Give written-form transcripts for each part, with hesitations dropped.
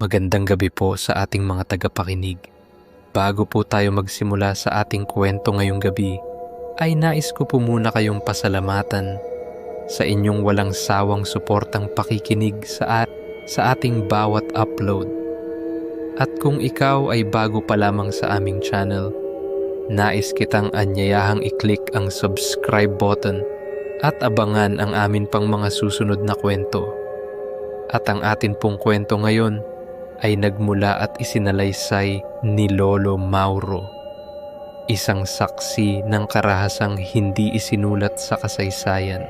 Magandang gabi po sa ating mga tagapakinig. Bago po tayo magsimula sa ating kwento ngayong gabi, ay nais ko po muna kayong pasalamatan sa inyong walang sawang suportang pakikinig sa ating bawat upload. At kung ikaw ay bago pa lamang sa aming channel, nais kitang anyayahang i-click ang subscribe button at abangan ang amin pang mga susunod na kwento. At ang atin pong kwento ngayon ay nagmula at isinalaysay ni Lolo Mauro, isang saksi ng karahasang hindi isinulat sa kasaysayan.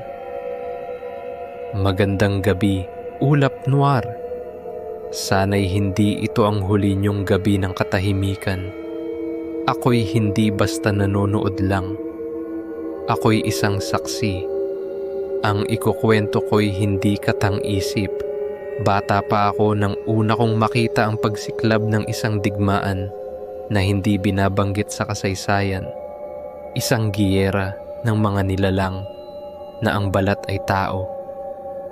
Magandang gabi, Ulap Noir. Sana'y hindi ito ang huli niyong gabi ng katahimikan. Ako'y hindi basta nanonood lang. Ako'y isang saksi. Ang ikukwento ko'y hindi katang-isip. Bata pa ako nang una kong makita ang pagsiklab ng isang digmaan na hindi binabanggit sa kasaysayan. Isang giyera ng mga nilalang na ang balat ay tao,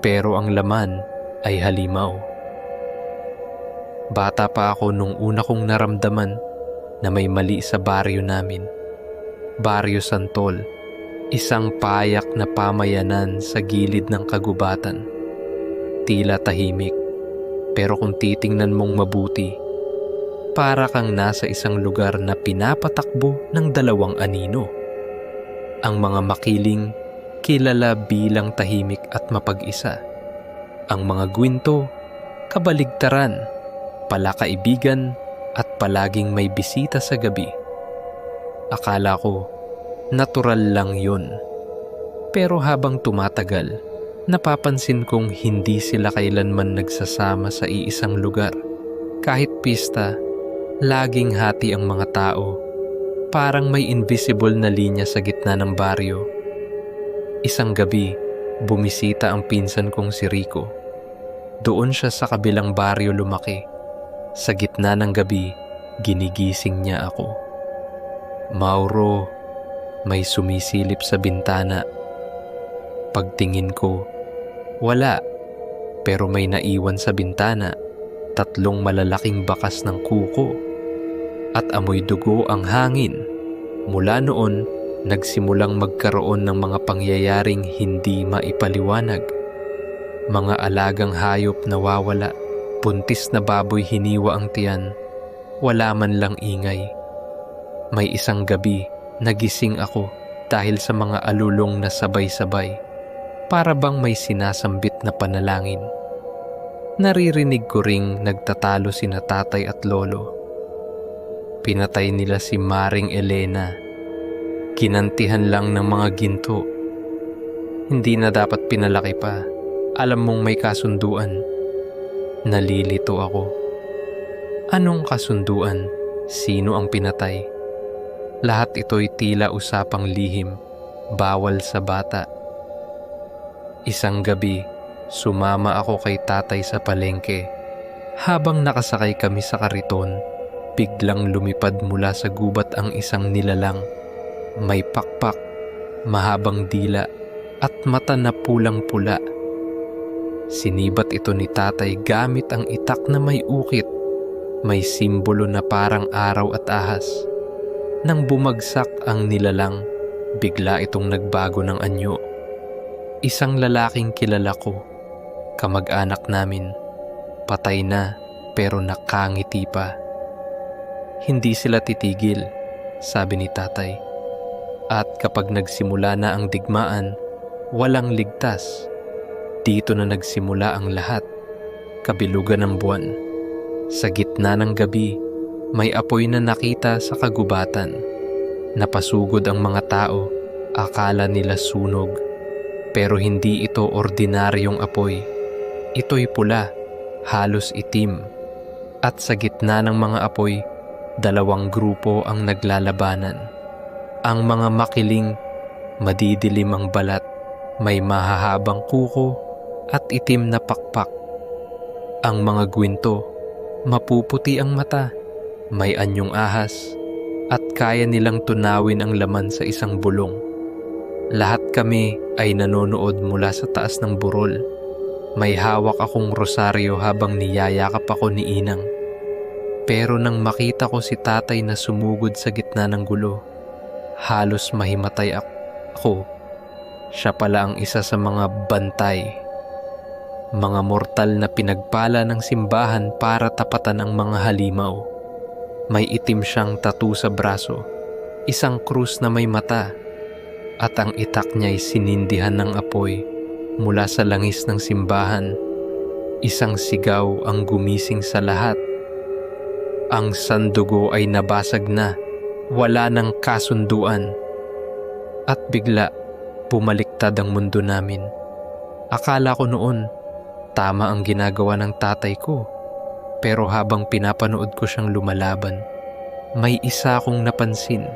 pero ang laman ay halimaw. Bata pa ako nung una kong naramdaman na may mali sa baryo namin. Baryo Santol, isang payak na pamayanan sa gilid ng kagubatan. Tila tahimik, pero kung titingnan mong mabuti, para kang nasa isang lugar na pinapatakbo ng dalawang anino. Ang mga makiling, kilala bilang tahimik at mapag-isa. Ang mga gwinto, kabaligtaran, palakaibigan at palaging may bisita sa gabi. Akala ko, natural lang yun. Pero habang tumatagal, napapansin kong hindi sila kailanman nagsasama sa iisang lugar. Kahit pista, laging hati ang mga tao. Parang may invisible na linya sa gitna ng baryo. Isang gabi, bumisita ang pinsan kong si Rico. Doon siya sa kabilang baryo lumaki. Sa gitna ng gabi, ginigising niya ako. "Mauro," may sumisilip sa bintana. Pagtingin ko, wala, pero may naiwan sa bintana, 3 malalaking bakas ng kuko. At amoy dugo ang hangin. Mula noon, nagsimulang magkaroon ng mga pangyayaring hindi maipaliwanag. Mga alagang hayop nawawala, buntis na baboy hiniwa ang tiyan, wala man lang ingay. May isang gabi, nagising ako dahil sa mga alulong na sabay-sabay. Para bang may sinasambit na panalangin. Naririnig ko ring nagtatalo sina tatay at lolo. Pinatay nila si Maring Elena. Kinantihan lang ng mga ginto. Hindi na dapat pinalaki pa. Alam mong may kasunduan. Nalilito ako. Anong kasunduan? Sino ang pinatay? Lahat ito'y tila usapang lihim, bawal sa bata. Isang gabi, sumama ako kay tatay sa palengke. Habang nakasakay kami sa kariton, biglang lumipad mula sa gubat ang isang nilalang. May pakpak, mahabang dila, at mata na pulang-pula. Sinibat ito ni tatay gamit ang itak na may ukit. May simbolo na parang araw at ahas. Nang bumagsak ang nilalang, bigla itong nagbago ng anyo. Isang lalaking kilala ko, kamag-anak namin, patay na pero nakangiti pa. Hindi sila titigil, sabi ni tatay. At kapag nagsimula na ang digmaan, walang ligtas. Dito na nagsimula ang lahat, kabilugan ng buwan. Sa gitna ng gabi, may apoy na nakita sa kagubatan. Napasugod ang mga tao, akala nila sunog. Pero hindi ito ordinaryong apoy. Ito'y pula, halos itim. At sa gitna ng mga apoy, 2 grupo ang naglalabanan. Ang mga makiling, madidilim ang balat, may mahahabang kuko at itim na pakpak. Ang mga gwinto, mapuputi ang mata, may anyong ahas, at kaya nilang tunawin ang laman sa isang bulong. Lahat kami ay nanonood mula sa taas ng burol. May hawak akong rosaryo habang niyayakap ako ni Inang. Pero nang makita ko si tatay na sumugod sa gitna ng gulo, halos mahimatay ako. Siya pala ang isa sa mga bantay. Mga mortal na pinagpala ng simbahan para tapatan ang mga halimaw. May itim siyang tattoo sa braso, isang krus na may mata, at ang itak niya'y sinindihan ng apoy mula sa langis ng simbahan. Isang sigaw ang gumising sa lahat. Ang sandugo ay nabasag na, wala ng kasunduan. At bigla, bumaliktad ang mundo namin. Akala ko noon, tama ang ginagawa ng tatay ko. Pero habang pinapanood ko siyang lumalaban, may isa akong napansin.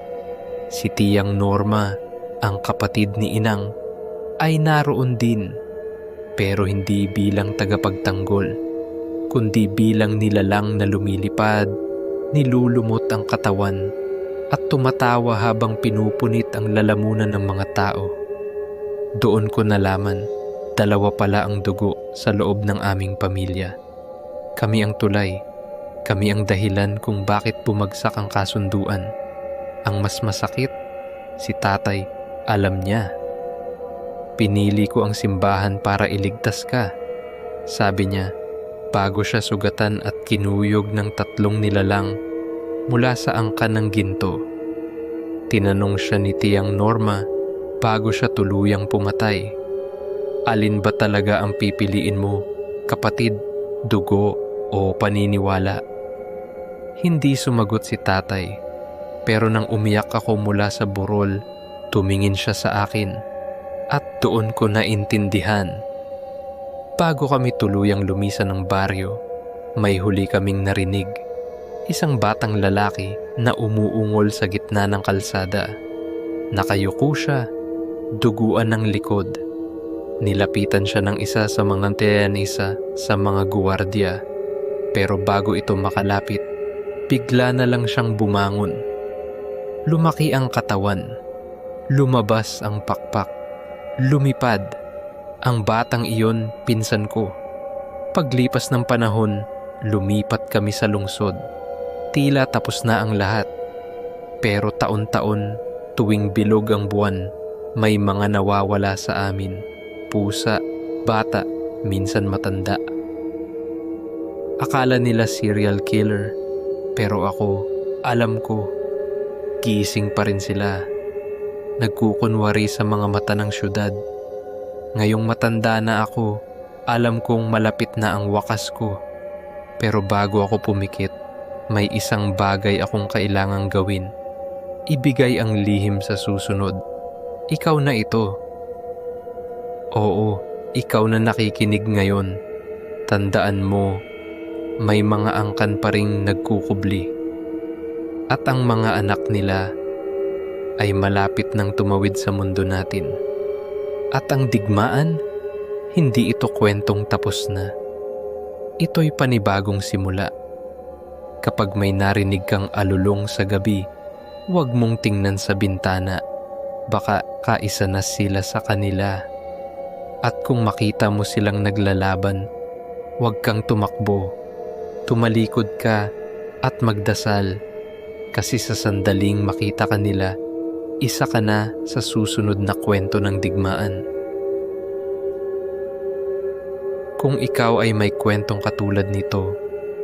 Si Tiyang Norma, ang kapatid ni Inang, ay naroon din, pero hindi bilang tagapagtanggol, kundi bilang nilalang na lumilipad, nilulumot ang katawan, at tumatawa habang pinupunit ang lalamunan ng mga tao. Doon ko nalaman, dalawa pala ang dugo sa loob ng aming pamilya. Kami ang tulay, kami ang dahilan kung bakit bumagsak ang kasunduan. Ang mas masakit, si tatay, alam niya. Pinili ko ang simbahan para iligtas ka, sabi niya, bago siya sugatan at kinuyog ng 3 nilalang mula sa angkan ng ginto. Tinanong siya ni Tiyang Norma bago siya tuluyang pumatay. Alin ba talaga ang pipiliin mo, kapatid, dugo o paniniwala? Hindi sumagot si tatay, pero nang umiyak ako mula sa burol, tumingin siya sa akin. At doon ko naintindihan. Bago kami tuluyang lumisan ng baryo, may huli kaming narinig. Isang batang lalaki na umuungol sa gitna ng kalsada. Nakayuko siya, duguan ng likod. Nilapitan siya ng isa sa mga tiyanisa sa mga guwardiya. Pero bago ito makalapit, bigla na lang siyang bumangon. Lumaki ang katawan. Lumabas ang pakpak. Lumipad. Ang batang iyon, pinsan ko. Paglipas ng panahon, lumipat kami sa lungsod. Tila tapos na ang lahat. Pero taon-taon, tuwing bilog ang buwan, may mga nawawala sa amin. Pusa, bata, minsan matanda. Akala nila serial killer, pero ako, alam ko, gising pa rin sila. Nagkukunwari sa mga mata ng syudad. Ngayong matanda na ako, alam kong malapit na ang wakas ko. Pero bago ako pumikit, may isang bagay akong kailangang gawin. Ibigay ang lihim sa susunod. Ikaw na ito. Oo, ikaw na nakikinig ngayon. Tandaan mo, may mga angkan pa ring nagkukubli. At ang mga anak nila ay malapit nang tumawid sa mundo natin. At ang digmaan, hindi ito kwentong tapos na. Ito'y panibagong simula. Kapag may narinig kang alulong sa gabi, huwag mong tingnan sa bintana. Baka kaisa na sila sa kanila. At kung makita mo silang naglalaban, huwag kang tumakbo. Tumalikod ka at magdasal. Kasi sa sandaling makita ka nila, isa ka na sa susunod na kwento ng digmaan. Kung ikaw ay may kwentong katulad nito,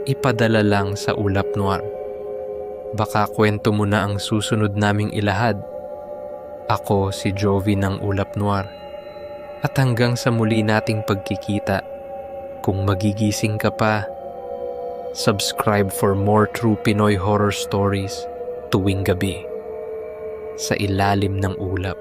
ipadala lang sa Ulap Noir. Baka kwento mo na ang susunod naming ilahad. Ako si Jovi ng Ulap Noir. At hanggang sa muli nating pagkikita, kung magigising ka pa, subscribe for more true Pinoy horror stories tuwing gabi sa ilalim ng ulap.